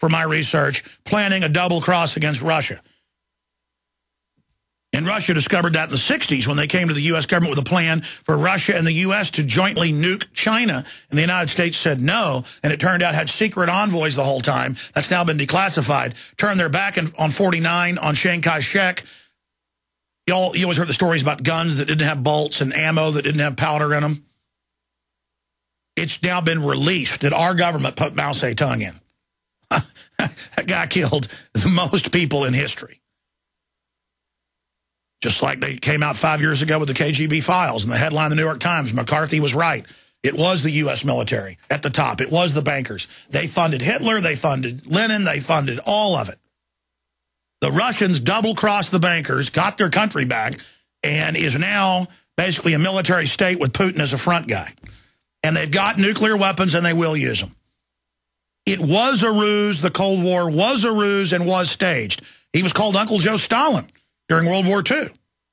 for my research, planning a double cross against Russia. And Russia discovered that in the 60s when they came to the U.S. government with a plan for Russia and the U.S. to jointly nuke China. And the United States said no, and it turned out had secret envoys the whole time. That's now been declassified. Turned their back on 49 on Chiang Kai-shek. You always heard the stories about guns that didn't have bolts and ammo that didn't have powder in them. It's now been released that our government put Mao Zedong in. That guy killed the most people in history. Just like they came out 5 years ago with the KGB files and the headline in the New York Times, McCarthy was right. It was the U.S. military at the top. It was the bankers. They funded Hitler. They funded Lenin. They funded all of it. The Russians double-crossed the bankers, got their country back, and is now basically a military state with Putin as a front guy. And they've got nuclear weapons, and they will use them. It was a ruse. The Cold War was a ruse and was staged. He was called Uncle Joe Stalin during World War II,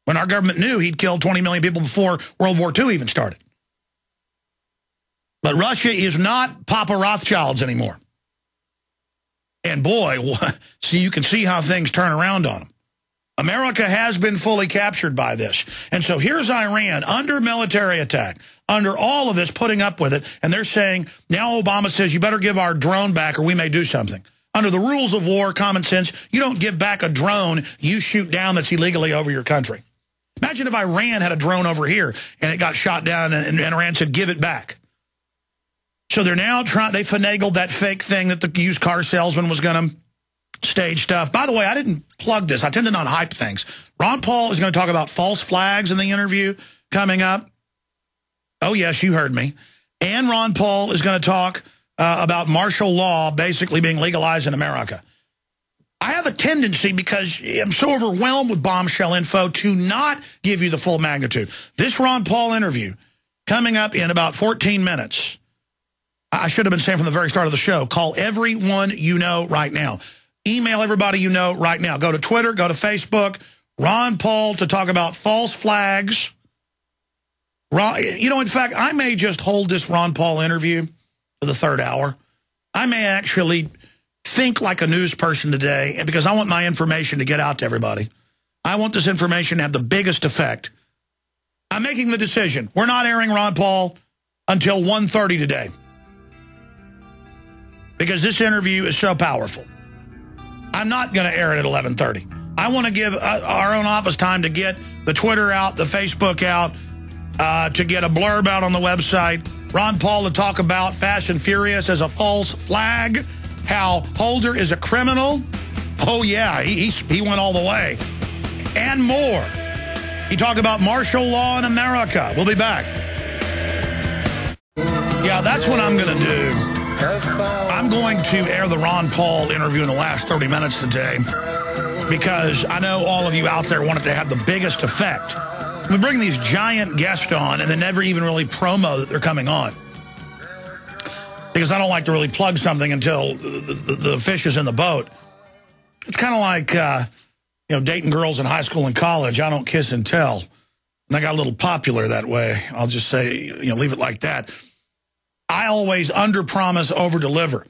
when our government knew he'd killed 20 million people before World War II even started. But Russia is not Papa Rothschilds anymore. And boy, so you can see how things turn around on them. America has been fully captured by this. And so here's Iran under military attack, under all of this, putting up with it. And they're saying, now Obama says, you better give our drone back or we may do something. Under the rules of war, common sense, you don't give back a drone you shoot down that's illegally over your country. Imagine if Iran had a drone over here and it got shot down and Iran said, give it back. So they're now trying, they finagled that fake thing that the used car salesman was going to stage stuff. By the way, I didn't plug this. I tend to not hype things. Ron Paul is going to talk about false flags in the interview coming up. Oh, yes, you heard me. And Ron Paul is going to talk about martial law basically being legalized in America. I have a tendency, because I'm so overwhelmed with bombshell info, to not give you the full magnitude. This Ron Paul interview coming up in about 14 minutes. I should have been saying from the very start of the show, call everyone you know right now. Email everybody you know right now. Go to Twitter, go to Facebook. Ron Paul to talk about false flags. You know, in fact, I may just hold this Ron Paul interview for the third hour. I may actually think like a news person today, because I want my information to get out to everybody. I want this information to have the biggest effect. I'm making the decision. We're not airing Ron Paul until 1:30 today, because this interview is so powerful. I'm not going to air it at 11:30. I want to give our own office time to get the Twitter out, the Facebook out, to get a blurb out on the website. Ron Paul to talk about Fast and Furious as a false flag, how Holder is a criminal. Oh, yeah, he went all the way. And more. He talked about martial law in America. We'll be back. Yeah, that's what I'm going to do. I'm going to air the Ron Paul interview in the last 30 minutes today, because I know all of you out there want it to have the biggest effect. We bring these giant guests on and then never even really promo that they're coming on, because I don't like to really plug something until the fish is in the boat. It's kind of like, you know, dating girls in high school and college. I don't kiss and tell. And I got a little popular that way. I'll just say, you know, leave it like that. I always under-promise, over-deliver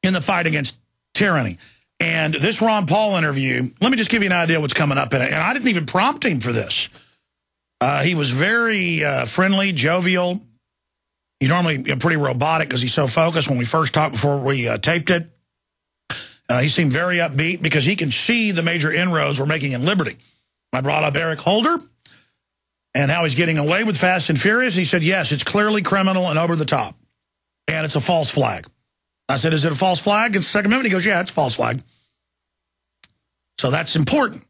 in the fight against tyranny. And this Ron Paul interview, let me just give you an idea what's coming up in it. And I didn't even prompt him for this. He was very friendly, jovial. He's normally pretty robotic because he's so focused. When we first talked before we taped it, he seemed very upbeat because he can see the major inroads we're making in liberty. I brought up Eric Holder and how he's getting away with Fast and Furious. He said, yes, it's clearly criminal and over the top. And it's a false flag. I said, is it a false flag? It's the Second Amendment. He goes, yeah, it's a false flag. So that's important,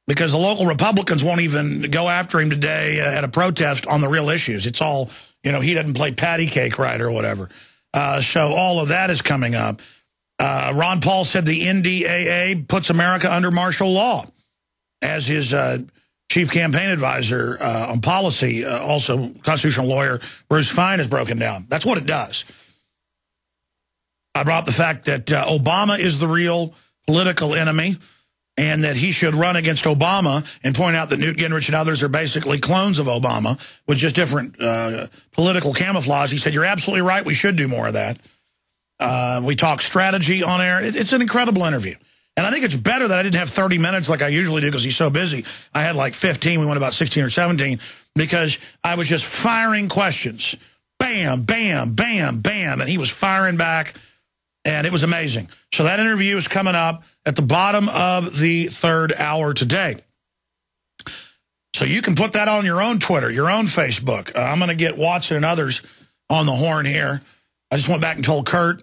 because the local Republicans won't even go after him today at a protest on the real issues. It's all, you know, he doesn't play patty cake right or whatever. So all of that is coming up. Ron Paul said the NDAA puts America under martial law, as his chief campaign advisor on policy, also constitutional lawyer Bruce Fein, has broken down. That's what it does. I brought up the fact that Obama is the real political enemy, and that he should run against Obama, and point out that Newt Gingrich and others are basically clones of Obama with just different political camouflage. He said, you're absolutely right, we should do more of that. We talk strategy on air. It's an incredible interview. And I think it's better that I didn't have 30 minutes like I usually do because he's so busy. I had like 15. We went about 16 or 17 because I was just firing questions. Bam, bam, bam, bam. And he was firing back, and it was amazing. So that interview is coming up at the bottom of the third hour today. So you can put that on your own Twitter, your own Facebook. I'm going to get Watson and others on the horn here. I just went back and told Kurt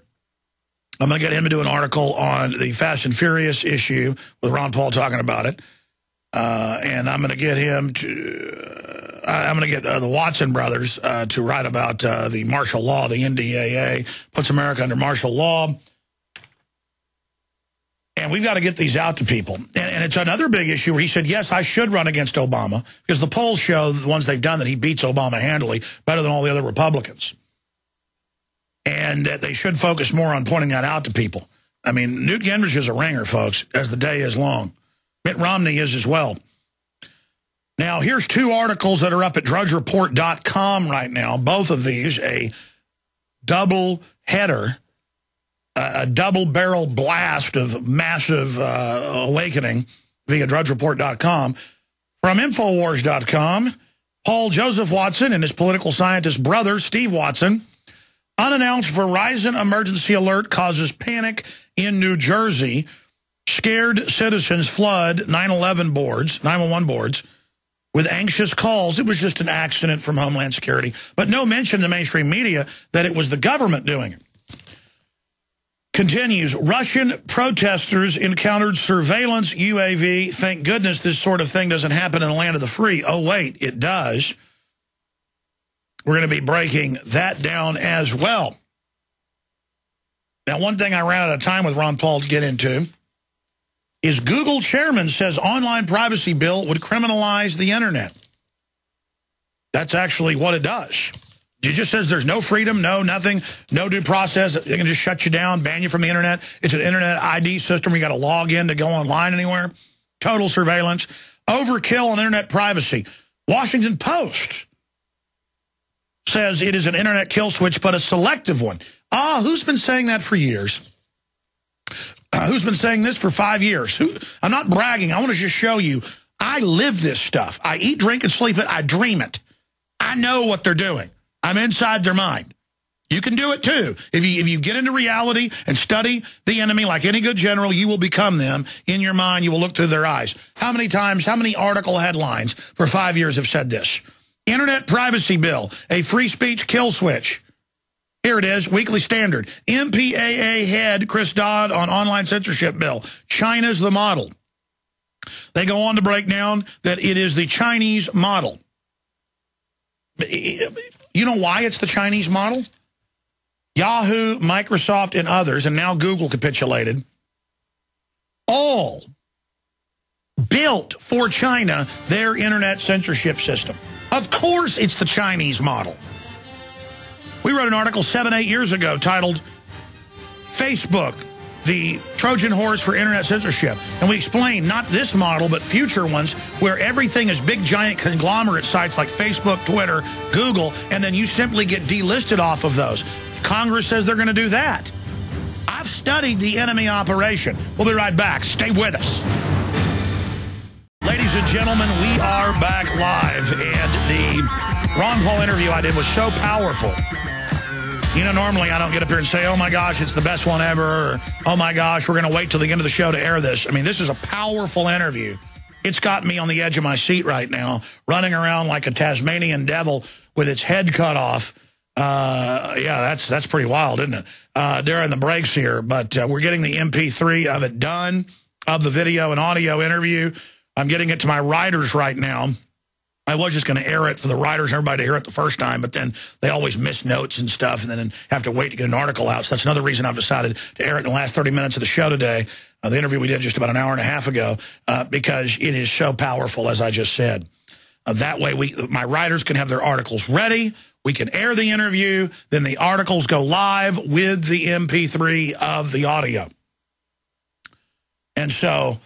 I'm going to get him to do an article on the Fast and Furious issue with Ron Paul talking about it. And I'm going to get him to, I'm going to get the Watson brothers to write about the martial law, the NDAA, puts America under martial law. And we've got to get these out to people. And it's another big issue where he said, yes, I should run against Obama, because the polls show, the ones they've done, that he beats Obama handily, better than all the other Republicans. And that they should focus more on pointing that out to people. I mean, Newt Gingrich is a ringer, folks, as the day is long. Mitt Romney is as well. Now, here's two articles that are up at drudgereport.com right now. Both of these, a double header, a double-barrel blast of massive awakening via drudgereport.com. From Infowars.com, Paul Joseph Watson and his political scientist brother, Steve Watson, unannounced Verizon emergency alert causes panic in New Jersey. Scared citizens flood 911 boards with anxious calls. It was just an accident from Homeland Security, but no mention in the mainstream media that it was the government doing it. Continues, Russian protesters encountered surveillance UAV. Thank goodness this sort of thing doesn't happen in the land of the free. Oh, wait, it does. We're going to be breaking that down as well. Now, one thing I ran out of time with Ron Paul to get into is Google chairman says online privacy bill would criminalize the internet. That's actually what it does. It just says there's no freedom, no nothing, no due process. They can just shut you down, ban you from the internet. It's an internet ID system where you got to log in to go online anywhere. Total surveillance. Overkill on internet privacy. Washington Post says it is an internet kill switch, but a selective one. Who's been saying that for years? Who's been saying this for 5 years? I'm not bragging. I want to just show you. I live this stuff. I eat, drink, and sleep it. I dream it. I know what they're doing. I'm inside their mind. You can do it too. If you get into reality and study the enemy like any good general, you will become them. In your mind, you will look through their eyes. How many times, how many article headlines for 5 years have said this? Internet privacy bill, a free speech kill switch. Here it is, Weekly Standard. MPAA head Chris Dodd on online censorship bill. China's the model. They go on to break down that it is the Chinese model. You know why it's the Chinese model? Yahoo, Microsoft, and others, and now Google capitulated, all built for China their internet censorship system. Of course it's the Chinese model. We wrote an article 7-8 years ago titled Facebook, the Trojan horse for internet censorship. And we explained not this model, but future ones where everything is big, giant conglomerate sites like Facebook, Twitter, Google, and then you simply get delisted off of those. Congress says they're going to do that. I've studied the enemy operation. We'll be right back. Stay with us. Ladies and gentlemen, we are back live, and the Ron Paul interview I did was so powerful. You know, normally I don't get up here and say, oh, my gosh, it's the best one ever, or, oh, my gosh, we're going to wait till the end of the show to air this. I mean, this is a powerful interview. It's got me on the edge of my seat right now, running around like a Tasmanian devil with its head cut off. Yeah, that's pretty wild, isn't it? During the breaks here, but we're getting the MP3 of it done, of the video and audio interview. I'm getting it to my writers right now. I was just going to air it for the writers and everybody to hear it the first time, but then they always miss notes and stuff and then have to wait to get an article out. So that's another reason I've decided to air it in the last 30 minutes of the show today, the interview we did just about an hour and a half ago, because it is so powerful, as I just said. That way, my writers can have their articles ready. We can air the interview. Then the articles go live with the MP3 of the audio. And so,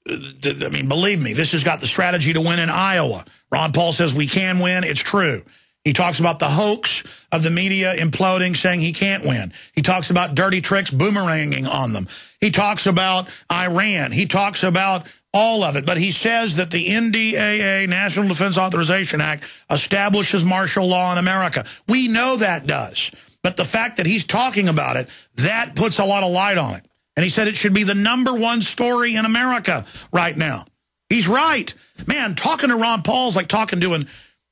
I mean, believe me, this has got the strategy to win in Iowa. Ron Paul says we can win. It's true. He talks about the hoax of the media imploding, saying he can't win. He talks about dirty tricks boomeranging on them. He talks about Iran. He talks about all of it. But he says that the NDAA, National Defense Authorization Act, establishes martial law in America. We know that does. But the fact that he's talking about it, that puts a lot of light on it. And he said it should be the #1 story in America right now. He's right. Man, talking to Ron Paul is like talking to an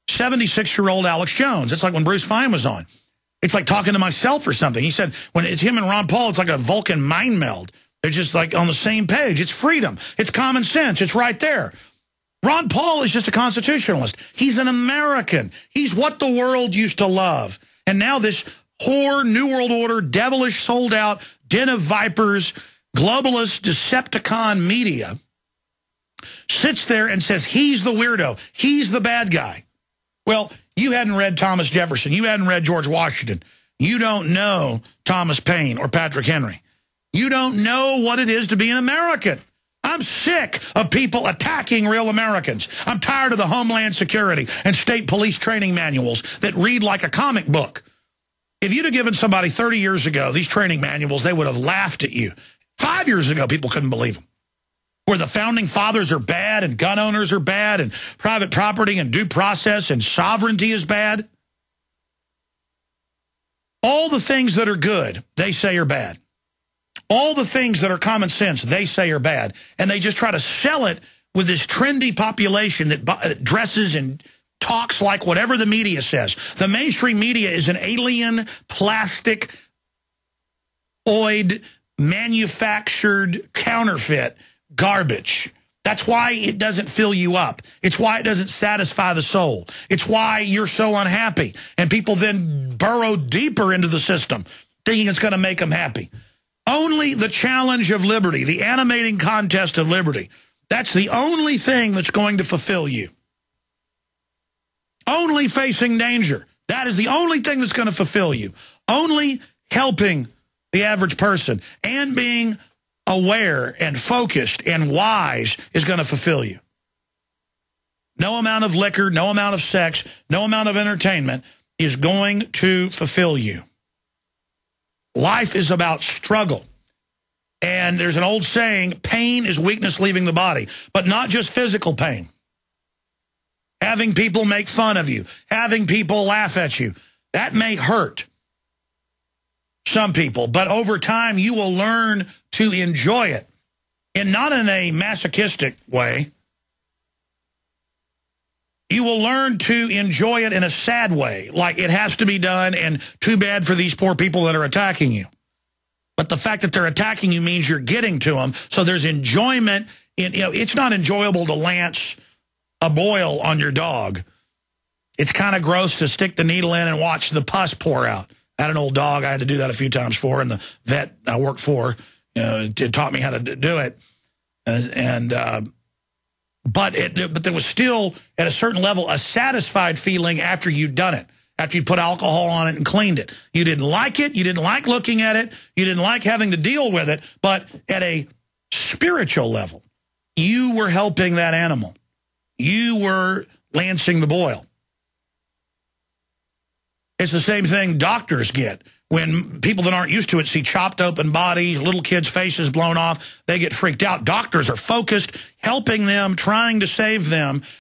76-year-old Alex Jones. It's like when Bruce Fein was on. It's like talking to myself or something. He said when it's him and Ron Paul, it's like a Vulcan mind meld. They're just like on the same page. It's freedom. It's common sense. It's right there. Ron Paul is just a constitutionalist. He's an American. He's what the world used to love. And now this whore, New World Order, devilish, sold out, den of vipers, globalist, Decepticon media sits there and says he's the weirdo. He's the bad guy. Well, you hadn't read Thomas Jefferson. You hadn't read George Washington. You don't know Thomas Paine or Patrick Henry. You don't know what it is to be an American. I'm sick of people attacking real Americans. I'm tired of the Homeland Security and state police training manuals that read like a comic book. If you'd have given somebody 30 years ago these training manuals, they would have laughed at you. 5 years ago, people couldn't believe them. Where the founding fathers are bad and gun owners are bad and private property and due process and sovereignty is bad. All the things that are good, they say are bad. All the things that are common sense, they say are bad. And they just try to sell it with this trendy population that dresses and talks like whatever the media says. The mainstream media is an alien, plastic, oid, manufactured counterfeit garbage. That's why it doesn't fill you up. It's why it doesn't satisfy the soul. It's why you're so unhappy. And people then burrow deeper into the system, thinking it's going to make them happy. Only the challenge of liberty, the animating contest of liberty, that's the only thing that's going to fulfill you. Only facing danger. That is the only thing that's going to fulfill you. Only helping the average person and being aware and focused and wise is going to fulfill you. No amount of liquor, no amount of sex, no amount of entertainment is going to fulfill you. Life is about struggle. And there's an old saying, pain is weakness leaving the body, but not just physical pain. Having people make fun of you, having people laugh at you, that may hurt some people, but over time you will learn to enjoy it, and not in a masochistic way. You will learn to enjoy it in a sad way, like it has to be done and too bad for these poor people that are attacking you. But the fact that they're attacking you means you're getting to them, so there's enjoyment in, it's not enjoyable to lance a boil on your dog. It's kind of gross to stick the needle in and watch the pus pour out. I had an old dog I had to do that a few times for, and the vet I worked for it taught me how to do it. But there was still, at a certain level, a satisfied feeling after you'd done it, after you put alcohol on it and cleaned it. You didn't like it. You didn't like looking at it. You didn't like having to deal with it. But at a spiritual level, you were helping that animal. You were lancing the boil. It's the same thing doctors get. When people that aren't used to it see chopped open bodies, little kids' faces blown off, they get freaked out. Doctors are focused, helping them, trying to save them,